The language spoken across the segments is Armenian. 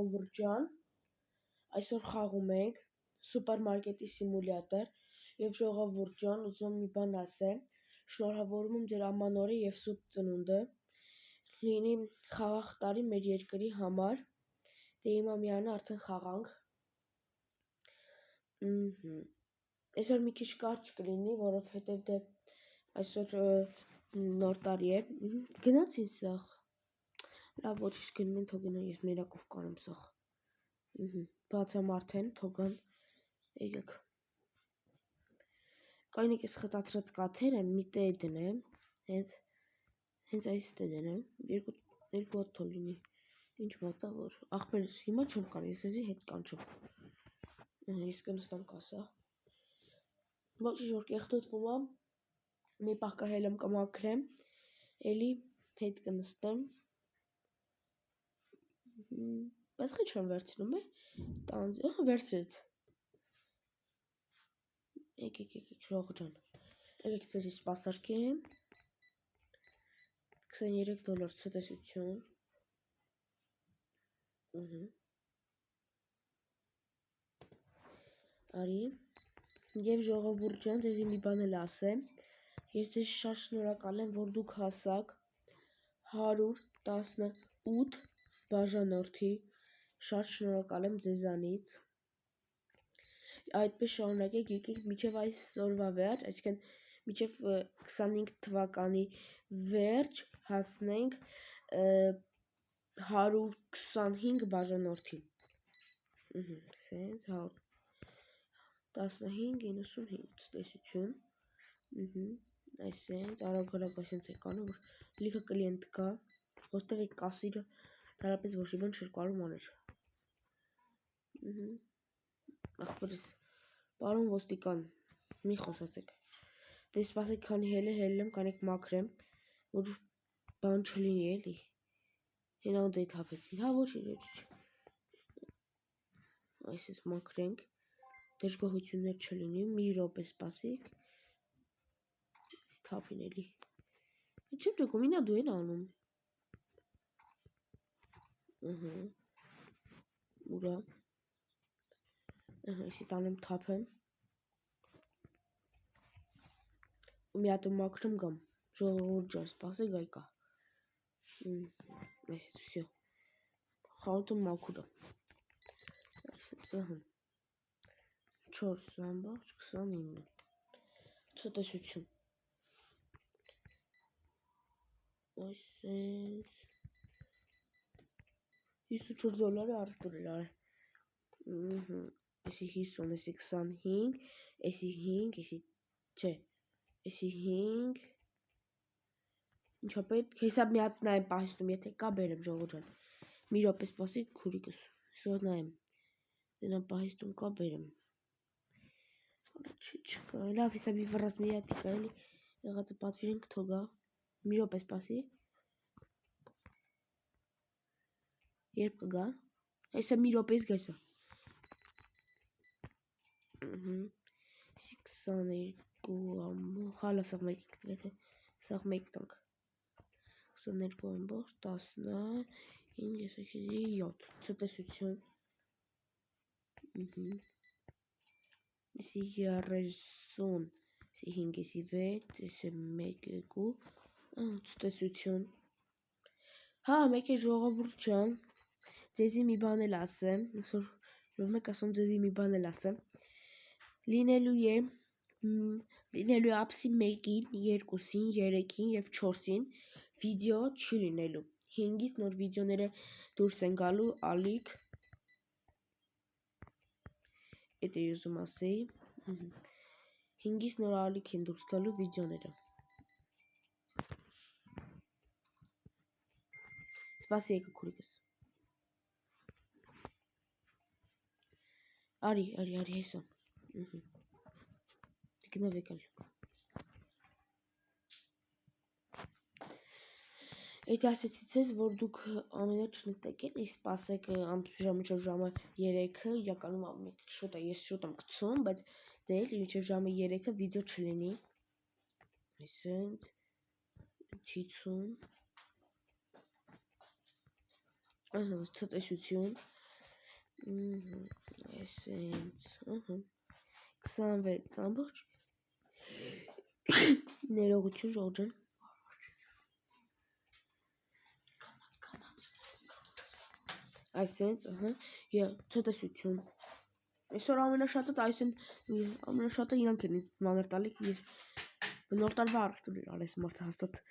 Ովրջան, այսօր խաղում ենք սուպերմարկետի սիմուլյատոր և ժողովուրդ ջան, ուզում եմ մի բան ասեմ, շնորհավորում եմ ձեր ամանորը և սուրբ ծնունդը, լինի խաղաղ տարի մեր երկրի համար, դե հիմա միանը արդեն խաղանք, այսօր մի քիչ կարճ կլինի, որովհետև դե այսօր նոր տարի է, գնացին սաղ, լավ ոչինչ գնում են, թող գնան, ես մերակով կանեմ սաղ, բացամ արդեն, թողան, եկեք, կայնեք ես խտացրած կաթերը մի տե դնեմ, հենց այս տե դնեմ, երկու հատ թող լինի, ինչ վատա որ, ախպերս հիմա չեմ կար, ես եզի հետ կանչում, ես կնստամ կասա, ոչինչ որ կեղտոտվում եմ, մի պահ կհելեմ կմաքրեմ, էլի հետ կնստեմ, բայց խի չեմ վերցնում է, վերցրեց, եկեք ժողովուրդ ջան, եկեք ձեզի սպասարկեմ, $23 ցտեսություն, արի, և ժողովուրդ ջան, ձեզի մի բան էլ ասեմ, ես ձեզ շատ շնորհակալ եմ, որ դուք հասաք 118 բաժանորդի, շատ շնորհակալ եմ ձեզանից, այդպես շարունակեք, եկեք մինչև այսօրվա վերջ, այսինքն մինչև 25 թվականի վերջ հասնենք 125 բաժանորդի, 15-95 ցտեսություն, այսենց, արագ այսենց է կանում, որ լիքը կլիենտ կա, որտեղ է կասիրը դարապես ոչ իվան չեր կարում աներ, ախպերս, պարոն ոստիկան, մի խոսացեք, դե սպասեք քանի հելեմ, կանեք մաքրեմ, որ բան չլինի էլի, հենա ու դե թափեցին, հա ոչինչ, այսպես մաքրենք, դժգոհություններ չլինի, մի րոպե սպասեք, թափին էլի, չեմ ճկում, ինա դու են անում, ուրա, այսի տանեմ թափեմ, ու մի հատ մաքրում գամ, ժողովուրդ ջան, սպասեք այկա, այսպես վսյո, խանութում մաքուր է, այսպես 4,29, ցտեսություն, այսպես, $54 արդուր էլ արե, էսի 50, էսի 25, էսի 5, էսի, չէ, էսի 5, ինչա պետք, հեսա մի հատ նայեմ պահիստում, եթե կա բերեմ ժողովուրդ ջան, մի րոպե սպասեք քուրիկս, հեսա նայեմ, դենամ պահիստում կա բերեմ, չկա, լավ հեսա մի վռած մի հատի կա էլի, եղածը պատվիրենք թողա, մի րոպե սպասի, երբ կգա, հեսա մի րոպես գայսա, էսի 22 հալա սաղ մեկ կտվեց է, սաղ մեկ տանք, 22 ամբողջ, 10, 7, ցտեսություն, էսի 30, էսի 5, էսի 6, էսի 1, 2, ցտեսություն, հա մեկ է ժողովուրդ ջան, ձեզի մի բան էլ ասեմ, որ մեկ ասում ձեզի մի բան էլ ասեմ, լինելու է ապսի 1-ին, 2-ին, 3-ին և 4-ին վիդեո չի լինելու, 5-ից նոր վիդեոները դուրս են գալու ալիք, էդ է ուզում ասեի, 5-ից նոր ալիք են դուրս գալու վիդեոները, սպասի եկը քուրիկս, արի հեսա, գնավ եկալ, էդի ասեցի ձեզ, որ դուք ամենոց չնկտեք էլի, սպասեք մինչև ժամը 3-ը, իրականում շուտ է, ես շուտ եմ գցում, բայց դե էլի մինչև ժամը 3-ը վիդեո չլինի, այսենց, 50, ցտեսություն, Այսինքն, 26 ամբողջ ներողություն Ժորժան։ Այսինքն, ցտեսություն։ Այսօր ամենաշատը իրանք են ինձ մանր տալի, ես նոր տարվա առթուն արես մարդ հաստատ։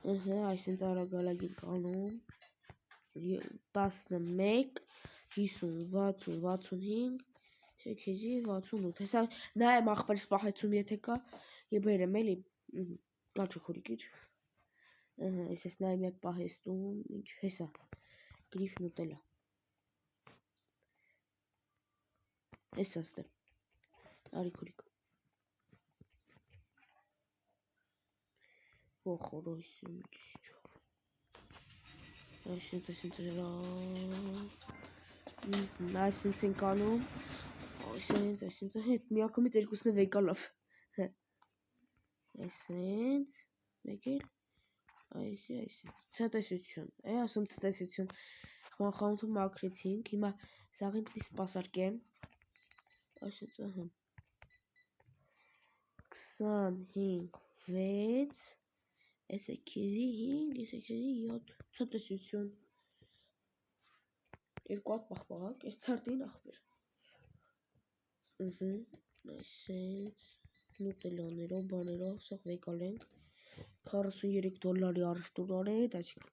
Այսինքն արագալագին կանոն 11 50 60 65 քեզի 68 հեսա նայեմ ախպերս պահեցում եթե կա եւ բերեմ էլի կաչը խորիկիր ես նայեմ եկ պահեստում ինչ հեսա գրիֆն ուտելա հեսա ստե արի խորիկ խորոսում ճիշտ այսինքն կանում այսինքն հետ միակամից երկուսն է վեկալավ այսինքն մեկ էլ այսինքն ցտեսություն ասում ցտեսություն խանութում մաքրեցինք հիմա սաղին պիտի սպասարկեմ այսինքն 25 6 Ese քեզի 5 ese քեզի 7 ցտեսություն երկու հատ պաղպաղակ այս ցարտին ախպեր այսինքն նուտելաներով բաներով սաղ վեկալ ենք $43 առևտուր արեց այսինքն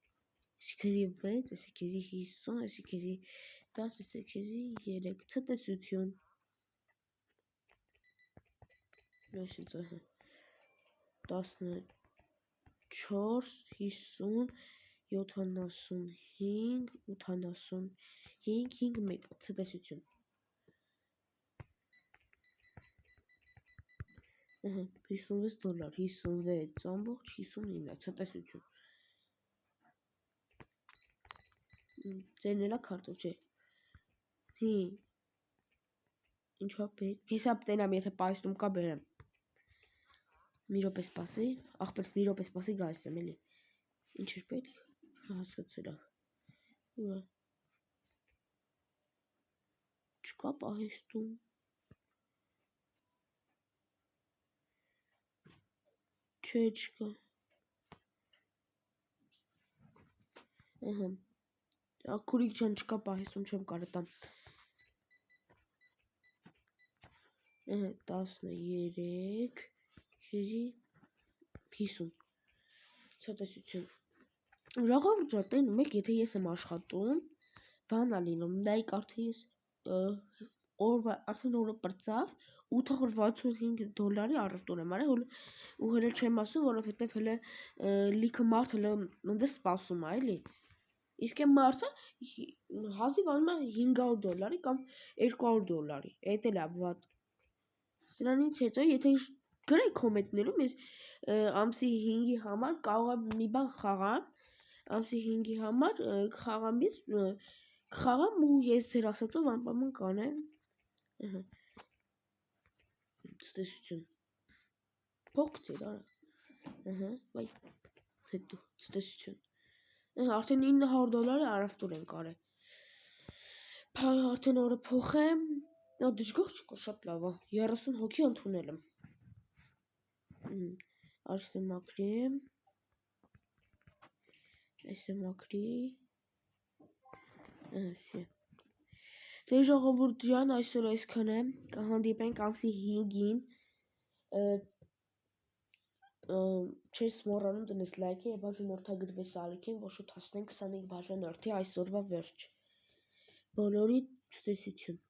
քեզի 6 ese քեզի 50 ese քեզի 10 ese քեզի 3 ցտեսություն այսինքն 14 50 75 85 51 ցտեսություն 56 դոլար 56 ամբողջ 59 ցտեսություն ձերն էլա քարտով չէ ինչա պետք հեսա տենամ եթե պայստում կա բերեմ մի րոպե սպասի ախպերս մի րոպե սպասի գալիս եմ էլի ինչ էր պետք հասկացել չկա պահեստում չէ չկա քուրիկ ջան չկա պահեստում չեմ կարա տամ 13 քեզի 50 ցտեսություն ժողովուրդ տենում եք եթե ես եմ աշխատում բան ա լինում նայեք արդեն ես արդեն օրը պրծավ 865 առևտուր եմ արել ու հələ չեմ ասում որովհետև հələ լիքը մարդ հələ ընդ սպասում է էլի իսկ այն մարդը հազիվ անում է $500 կամ $200 էդ էլ է վատ սրանից հետո եթե գրեք կոմենտներում ես ամսի 5-ի համար կարող եմ մի բան խաղամ ամսի 5-ի համար կխաղամ ու ես ձեր ասածով անպայման կանեմ ցտեսություն փող գցիր արա վայ հետո ցտեսություն արդեն $900 առևտուր ենք արել արդեն օրը փոխեմ դժգոհ չկա շատ լավ է 30 հոգի ընդունել եմ Այսը մաքրի Այսը մաքրի Դե ժողովուրդ ջան այսօր այսքան է կհանդիպենք ամսի 5-ին չես մոռանում դնես լայքի եւ բաժանորդագրվես ալիքին որ շուտ հասնենք 25 բաժանորդի այսօրվա վերջ բոլորի ցտեսություն